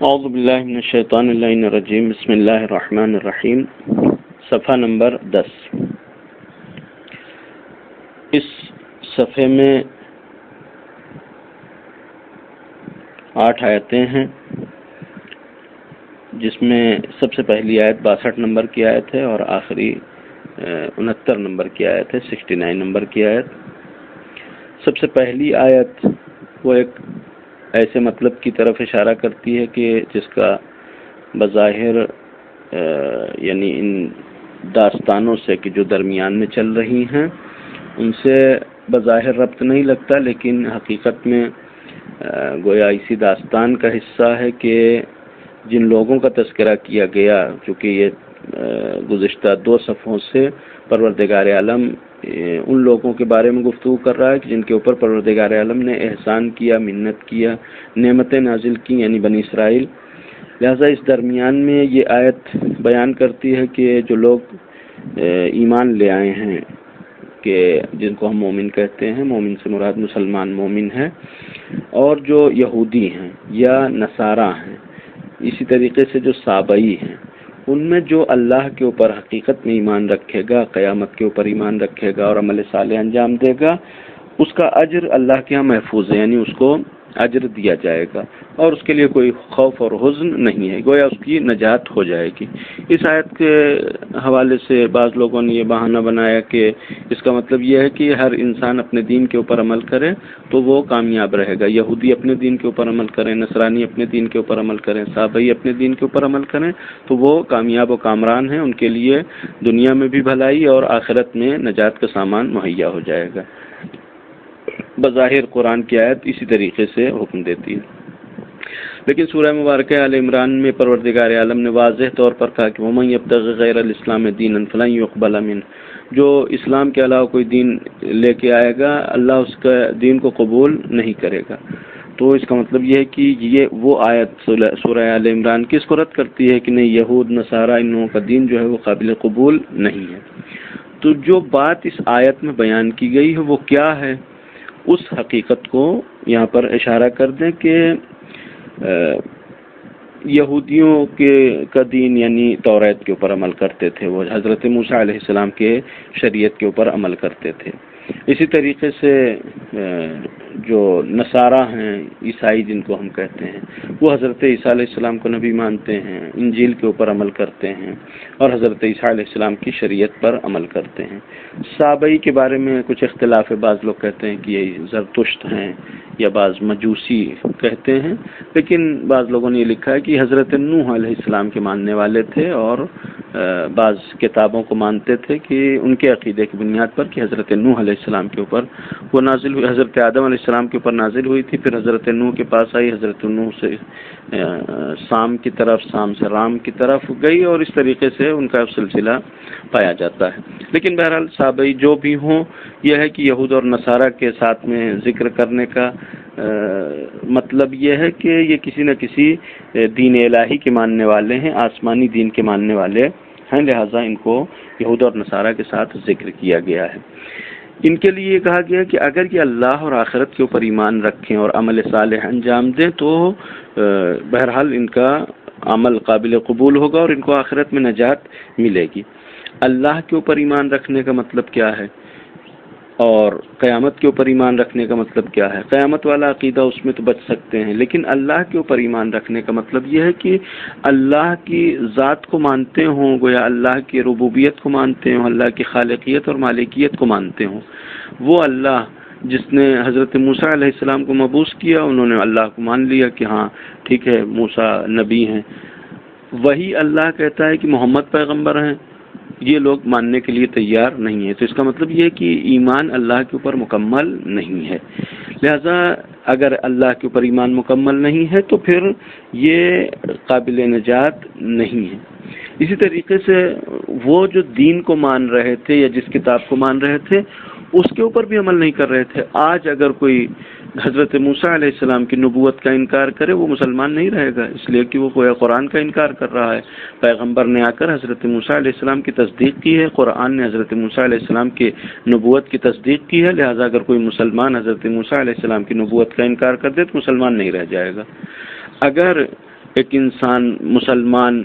اعوذ باللہ من الشیطان اللعین الرجیم بسم اللہ الرحمن الرحیم صفحہ نمبر 10۔ اس صفحے میں 8 آیتیں ہیں، جس میں سب سے پہلی آیت 62 نمبر کی آیت ہے اور آخری 69 نمبر کی آیت ہے، 69 نمبر کی آیت۔ سب سے پہلی آیت وہ ایک ایسے مطلب کی طرف اشارہ کرتی ہے کہ جس کا بظاہر یعنی ان داستانوں سے کہ جو درمیان میں چل رہی ہیں ان سے بظاہر ربط نہیں لگتا، لیکن حقیقت میں گویا اسی داستان کا حصہ ہے کہ جن لوگوں کا تذکرہ کیا گیا، چونکہ یہ گزشتہ 2 صفحوں سے پروردگار عالم ان لوگوں کے بارے میں گفتگو کر رہا ہے کہ جن کے اوپر پروردگار عالم نے احسان کیا، منت کیا، نعمتیں نازل کی، یعنی بنی اسرائیل۔ لہذا اس درمیان میں یہ آیت بیان کرتی ہے کہ جو لوگ ایمان لے آئے ہیں، کہ جن کو ہم مومن کہتے ہیں، مومن سے مراد مسلمان مومن ہے، اور جو یہودی ہیں یا نصارہ ہیں، اسی طریقے سے جو سابئی ہیں، ان میں جو اللہ کے اوپر حقیقت میں ایمان رکھے گا، قیامت کے اوپر ایمان رکھے گا اور عمل صالح انجام دے گا، اس کا اجر اللہ کے ہاں محفوظ ہے، یعنی اس کو اجر دیا جائے گا اور اس کے لیے کوئی خوف اور حزن نہیں ہے، گویا اس کی نجات ہو جائے گی۔ اس آیت کے حوالے سے بعض لوگوں نے یہ بہانہ بنایا کہ اس کا مطلب یہ ہے کہ ہر انسان اپنے دین کے اوپر عمل کرے تو وہ کامیاب رہے گا، یہودی اپنے دین کے اوپر عمل کریں، نصرانی اپنے دین کے اوپر عمل کریں، صابئی اپنے دین کے اوپر عمل کریں تو وہ کامیاب و کامران ہیں، ان کے لیے دنیا میں بھی بھلائی اور آخرت میں نجات کا سامان مہیا ہو جائے گا۔ بظاہر قرآن کی آیت اسی طریقے سے حکم دیتی ہے، لیکن سورہ مبارکہ آل عمران میں پروردگار عالم نے واضح طور پر کہا کہ وَمَن يَبْتَغِ غَيْرَ الْإِسْلَامِ دِينًا فَلَن يُقْبَلَ مِنْهُ، جو اسلام کے علاوہ کوئی دین لے کے آئے گا اللہ اس کا دین کو قبول نہیں کرے گا۔ تو اس کا مطلب یہ ہے کہ یہ وہ آیت سورہ آل عمران کس کو رد کرتی ہے کہ نہیں، یہود نصارہ ان لوگوں کا دین جو ہے وہ قابل قبول نہیں ہے۔ تو جو بات اس آیت میں بیان کی گئی ہے وہ کیا ہے، اس حقیقت کو یہاں پر اشارہ کر دیں کہ یہودیوں کا دین یعنی توریت کے اوپر عمل کرتے تھے، وہ حضرت موسیٰ علیہ السلام کے شریعت کے اوپر عمل کرتے تھے۔ اسی طریقے سے جو نصارہ ہیں، عیسائی جن کو ہم کہتے ہیں، وہ حضرت عیسیٰ علیہ السلام کو نبی مانتے ہیں، انجیل کے اوپر عمل کرتے ہیں اور حضرت عیسیٰ علیہ السلام کی شریعت پر عمل کرتے ہیں۔ سابئی کے بارے میں کچھ اختلاف ہے، بعض لوگ کہتے ہیں کہ یہ زرتشت ہیں یا بعض مجوسی کہتے ہیں، لیکن بعض لوگوں نے یہ لکھا ہے کہ حضرت نوح علیہ السلام کے ماننے والے تھے اور بعض کتابوں کو مانتے تھے کہ ان کے عقیدے کی بنیاد پر کہ حضرت نوح علیہ السلام کے اوپر وہ نازل ہوئی، حضرت آدم علیہ السلام کے اوپر نازل ہوئی تھی، پھر حضرت نوح کے پاس آئی، حضرت نوح سے شام کی طرف، شام سے رام کی طرف گئی اور اس طریقے سے ان کا سلسلہ پایا جاتا ہے۔ لیکن بہرحال سابئی جو بھی ہوں، یہ ہے کہ یہود اور نصارہ کے ساتھ میں ذکر کرنے کا مطلب یہ ہے کہ یہ کسی نہ کسی دین الہی کے ماننے والے ہیں، آسمانی دین کے ماننے والے ہیں، لہٰذا ان کو یہود اور نصارہ کے ساتھ ذکر کیا گیا ہے۔ ان کے لیے یہ کہا گیا کہ اگر یہ اللہ اور آخرت کے اوپر ایمان رکھیں اور عمل صالح انجام دیں تو بہرحال ان کا عمل قابل قبول ہوگا اور ان کو آخرت میں نجات ملے گی۔ اللہ کے اوپر ایمان رکھنے کا مطلب کیا ہے اور قیامت کے اوپر ایمان رکھنے کا مطلب کیا ہے؟ قیامت والا عقیدہ اس میں تو بچ سکتے ہیں، لیکن اللہ کے اوپر ایمان رکھنے کا مطلب یہ ہے کہ اللہ کی ذات کو مانتے ہوں، گویا اللہ کی ربوبیت کو مانتے ہوں، اللہ کی خالقیت اور مالکیت کو مانتے ہوں۔ وہ اللہ جس نے حضرت موسیٰ علیہ السلام کو مبعوث کیا، انہوں نے اللہ کو مان لیا کہ ہاں ٹھیک ہے موسیٰ نبی ہیں، وہی اللہ کہتا ہے کہ محمد پیغمبر ہیں، یہ لوگ ماننے کے لیے تیار نہیں ہے۔ تو اس کا مطلب یہ ہے کہ ایمان اللہ کے اوپر مکمل نہیں ہے، لہذا اگر اللہ کے اوپر ایمان مکمل نہیں ہے تو پھر یہ قابل نجات نہیں ہے۔ اسی طریقے سے وہ جو دین کو مان رہے تھے یا جس کتاب کو مان رہے تھے اس کے اوپر بھی عمل نہیں کر رہے تھے۔ آج اگر کوئی حضرت موسیٰ علیہ السلام کی نبوت کا انکار کرے وہ مسلمان نہیں رہے گا، اس لیے کہ وہ کوئی قرآن کا انکار کر رہا ہے۔ پیغمبر نے آ کر حضرت موسیٰ علیہ السلام کی تصدیق کی ہے، قرآن نے حضرت موسیٰ علیہ السلام کی نبوت کی تصدیق کی ہے، لہذا اگر کوئی مسلمان حضرت موسیٰ علیہ السلام کی نبوت کا انکار کر دے تو مسلمان نہیں رہ جائے گا۔ اگر ایک انسان مسلمان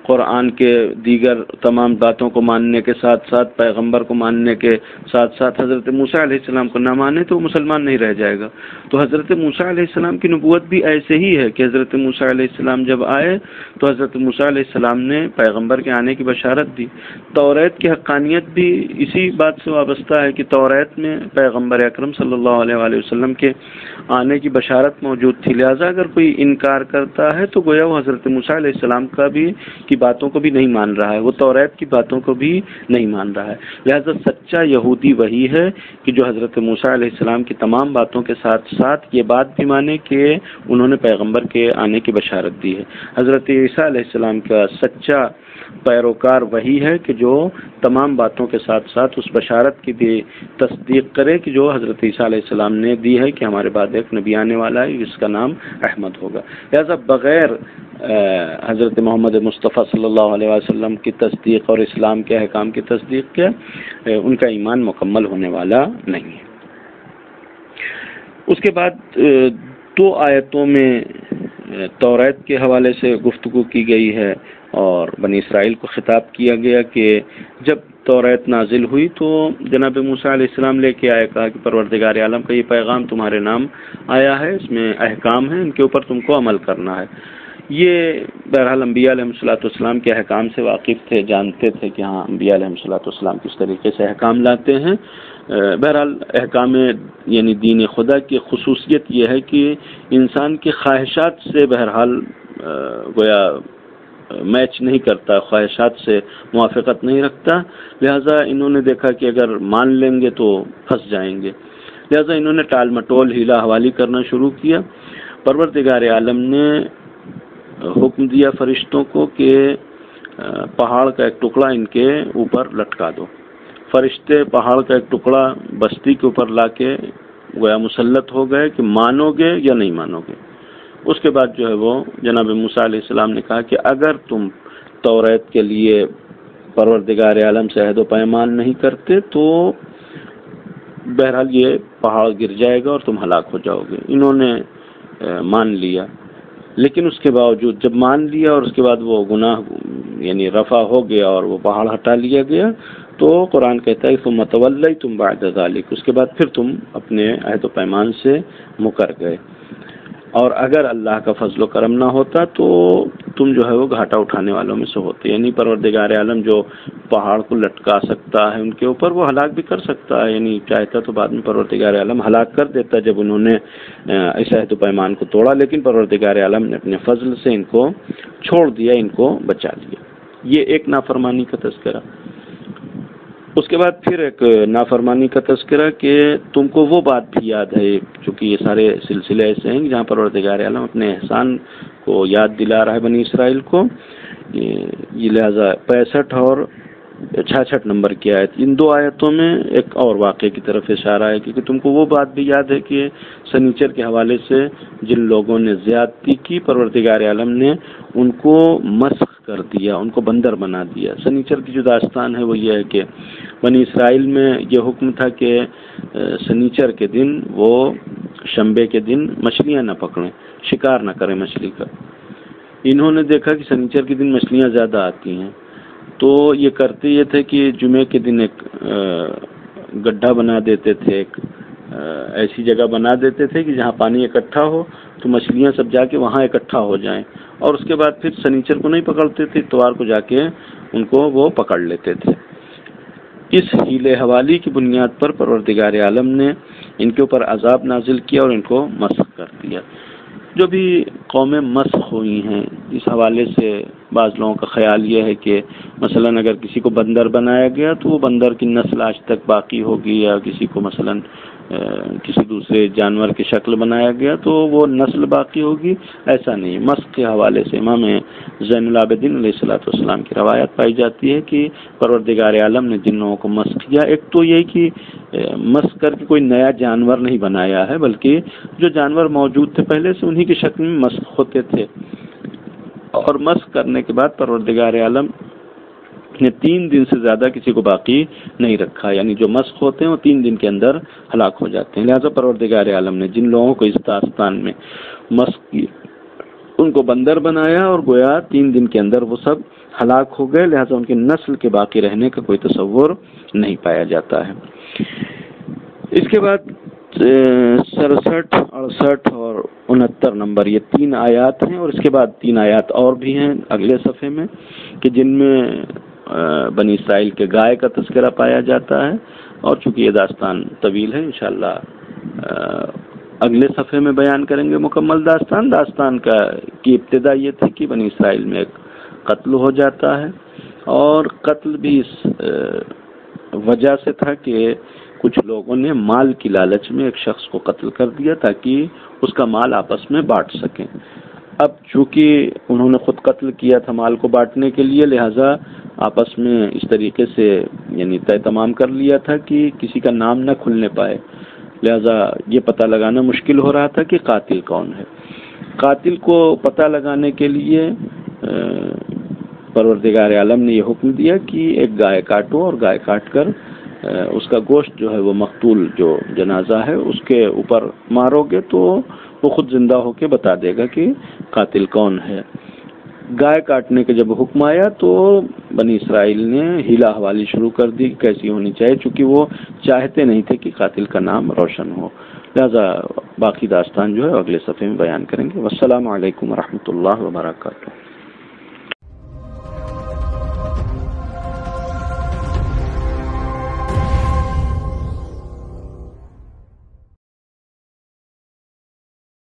قرآن کے دیگر تمام باتوں کو ماننے کے ساتھ ساتھ پیغمبر کو ماننے کے ساتھ ساتھ حضرت موسیٰ علیہ السلام کو نہ مانے تو وہ مسلمان نہیں رہ جائے گا. تو حضرت موسیٰ علیہ السلام کی نبوت بھی ایسے ہی ہے کہ حضرت موسیٰ علیہ السلام جب آئے تو حضرت موسیٰ علیہ السلام نے پیغمبر کے آنے کی بشارت دی. توریت کی حقانیت بھی اسی بات سے وابستہ ہے کہ توریت میں پیغمبر اکرم صلی اللہ علیہ وآلہ وسلم کے آنے کی بشارت موجود تھی. لہٰذا اگر کوئی انکار کرتا ہے تو گویا وہ حضرت موسیٰ علیہ السلام کی باتوں کو بھی نہیں مان رہا ہے، وہ توریت کی باتوں کو بھی نہیں مان رہا ہے. لہذا سچا یہودی وہی ہے کہ جو حضرت موسیٰ علیہ السلام کی تمام باتوں کے ساتھ ساتھ یہ بات بھی مانے کہ انہوں نے پیغمبر کے آنے کی بشارت دی ہے. حضرت عیسیٰ علیہ السلام کا سچا پیروکار وہی ہے کہ جو تمام باتوں کے ساتھ ساتھ اس بشارت کی بھی تصدیق کرے کہ جو حضرت عیسیٰ علیہ السلام نے دی ہے کہ ہمارے بعد ایک نبی آنے والا ہے جس کا نام احمد ہوگا. لہذا بغیر حضرت محمد مصطفیٰ صلی اللہ علیہ وسلم کی تصدیق اور اسلام کے احکام کی تصدیق کے ان کا ایمان مکمل ہونے والا نہیں ہے. اس کے بعد 2 آیتوں میں توریت کے حوالے سے گفتگو کی گئی ہے اور بنی اسرائیل کو خطاب کیا گیا کہ جب توریت نازل ہوئی تو جناب موسیٰ علیہ السلام لے کے آئے، کہا کہ پروردگار عالم کا یہ پیغام تمہارے نام آیا ہے، اس میں احکام ہیں، ان کے اوپر تم کو عمل کرنا ہے. یہ بہرحال انبیاء علیہ السلام کے احکام سے واقف تھے، جانتے تھے کہ ہاں انبیاء علیہ السلام کس طریقے سے احکام لاتے ہیں. بہرحال احکام یعنی دین خدا کی خصوصیت یہ ہے کہ انسان کی خواہشات سے بہرحال گویا میچ نہیں کرتا، خواہشات سے موافقت نہیں رکھتا. لہٰذا انہوں نے دیکھا کہ اگر مان لیں گے تو پھنس جائیں گے، لہٰذا انہوں نے ٹال مٹول ہیلا حوالی کرنا شروع کیا. پروردگار عالم نے حکم دیا فرشتوں کو کہ پہاڑ کا ایک ٹکڑا ان کے اوپر لٹکا دو. فرشتے پہاڑ کا ایک ٹکڑا بستی کے اوپر لا کے گویا مسلط ہو گئے کہ مانو گے یا نہیں مانو گے. اس کے بعد جو ہے وہ جناب موسیٰ علیہ السلام نے کہا کہ اگر تم توریت کے لیے پروردگار عالم سے عہد و پیمان نہیں کرتے تو بہرحال یہ پہاڑ گر جائے گا اور تم ہلاک ہو جاؤ گے. انہوں نے مان لیا، لیکن اس کے باوجود جب مان لیا اور اس کے بعد وہ گناہ یعنی رفع ہو گیا اور وہ پہاڑ ہٹا لیا گیا تو قرآن کہتا ہے ثم تولیتم بعد ذلک، اس کے بعد پھر تم اپنے عہد و پیمان سے مکر گئے. اور اگر اللہ کا فضل و کرم نہ ہوتا تو تم جو ہے وہ گھاٹا اٹھانے والوں میں سے ہوتے. یعنی پروردگار عالم جو پہاڑ کو لٹکا سکتا ہے ان کے اوپر، وہ ہلاک بھی کر سکتا ہے. یعنی چاہتا تو بعد میں پروردگار عالم ہلاک کر دیتا جب انہوں نے اس عہد و پیمان کو توڑا، لیکن پروردگار عالم نے اپنے فضل سے ان کو چھوڑ دیا، ان کو بچا لیا. یہ ایک نافرمانی کا تذکرہ. اس کے بعد پھر ایک نافرمانی کا تذکرہ کہ تم کو وہ بات بھی یاد ہے، چونکہ یہ سارے سلسلے ایسے ہیں جہاں پروردگار عالم اپنے احسان کو یاد دلا رہا ہے بنی اسرائیل کو. یہ لہذا 65 اور 66 نمبر کی آیت، ان 2 آیتوں میں ایک اور واقعے کی طرف اشارہ ہے کہ تم کو وہ بات بھی یاد ہے کہ سنیچر کے حوالے سے جن لوگوں نے زیادتی کی پروردگار عالم نے ان کو مسخ کر دیا، ان کو بندر بنا دیا. سنیچر کی جو داستان ہے وہ یہ ہے کہ بنی اسرائیل میں یہ حکم تھا کہ سنیچر کے دن وہ شنبے کے دن مچھلیاں نہ پکڑیں، شکار نہ کریں مچھلی کا. انہوں نے دیکھا کہ سنیچر کے دن مچھلیاں زیادہ آتی ہیں تو یہ کرتے یہ تھے کہ جمعے کے دن ایک گڈھا بنا دیتے تھے، ایک ایسی جگہ بنا دیتے تھے کہ جہاں پانی اکٹھا ہو تو مچھلیاں سب جا کے وہاں اکٹھا ہو جائیں، اور اس کے بعد پھر سنیچر کو نہیں پکڑتے تھے، اتوار کو جا کے ان کو وہ پکڑ لیتے تھے. اس ہیلے حوالی کی بنیاد پر پروردگار عالم نے ان کے اوپر عذاب نازل کیا اور ان کو مسخ کر دیا. جو بھی قومیں مسخ ہوئی ہیں اس حوالے سے بعض لوگوں کا خیال یہ ہے کہ مثلا اگر کسی کو بندر بنایا گیا تو وہ بندر کی نسل آج تک باقی ہوگی، یا کسی کو مثلا کسی دوسرے جانور کی شکل بنایا گیا تو وہ نسل باقی ہوگی. ایسا نہیں. مسخ کے حوالے سے امام زین العابدین علیہ السلام کی روایت پائی جاتی ہے کہ پروردگار عالم نے جن لوگوں کو مسخ کیا، ایک تو یہ کہ مسخ کر کے کوئی نیا جانور نہیں بنایا ہے، بلکہ جو جانور موجود تھے پہلے سے انہی کی شکل میں مسخ ہوتے تھے. اور مسخ کرنے کے بعد پروردگار عالم نے 3 دن سے زیادہ کسی کو باقی نہیں رکھا، یعنی جو مسخ ہوتے ہیں وہ 3 دن کے اندر ہلاک ہو جاتے ہیں. لہذا پروردگار عالم نے جن لوگوں کو اس داستان میں مسخ کی ان کو بندر بنایا اور گویا 3 دن کے اندر وہ سب ہلاک ہو گئے، لہذا ان کی نسل کے باقی رہنے کا کوئی تصور نہیں پایا جاتا ہے۔ اس کے بعد 67، 68 اور 69 نمبر یہ 3 آیات ہیں، اور اس کے بعد 3 آیات اور بھی ہیں اگلے صفحے میں کہ جن میں بنی اسرائیل کے گائے کا تذکرہ پایا جاتا ہے، اور چونکہ یہ داستان طویل ہے انشاءاللہ اگلے صفحے میں بیان کریں گے مکمل داستان کی ابتدا یہ تھی کہ بنی اسرائیل میں ایک قتل ہو جاتا ہے، اور قتل بھی اس وجہ سے تھا کہ کچھ لوگوں نے مال کی لالچ میں ایک شخص کو قتل کر دیا تاکہ اس کا مال آپس میں بانٹ سکیں۔ اب چونکہ انہوں نے خود قتل کیا تھا مال کو بانٹنے کے لیے، لہذا آپس میں اس طریقے سے یعنی طے تمام کر لیا تھا کہ کسی کا نام نہ کھلنے پائے، لہذا یہ پتہ لگانا مشکل ہو رہا تھا کہ قاتل کون ہے۔ قاتل کو پتہ لگانے کے لیے پروردگار عالم نے یہ حکم دیا کہ ایک گائے کاٹو، اور گائے کاٹ کر اس کا گوشت جو ہے وہ مقتول جو جنازہ ہے اس کے اوپر مارو گے تو وہ خود زندہ ہو کے بتا دے گا کہ قاتل کون ہے۔ گائے کاٹنے کا جب حکم آیا تو بنی اسرائیل نے ہیلا حوالی شروع کر دی کیسی ہونی چاہیے، چونکہ وہ چاہتے نہیں تھے کہ قاتل کا نام روشن ہو، لہذا باقی داستان جو ہے اگلے صفحے میں بیان کریں گے۔ والسلام علیکم ورحمۃ اللہ وبرکاتہ۔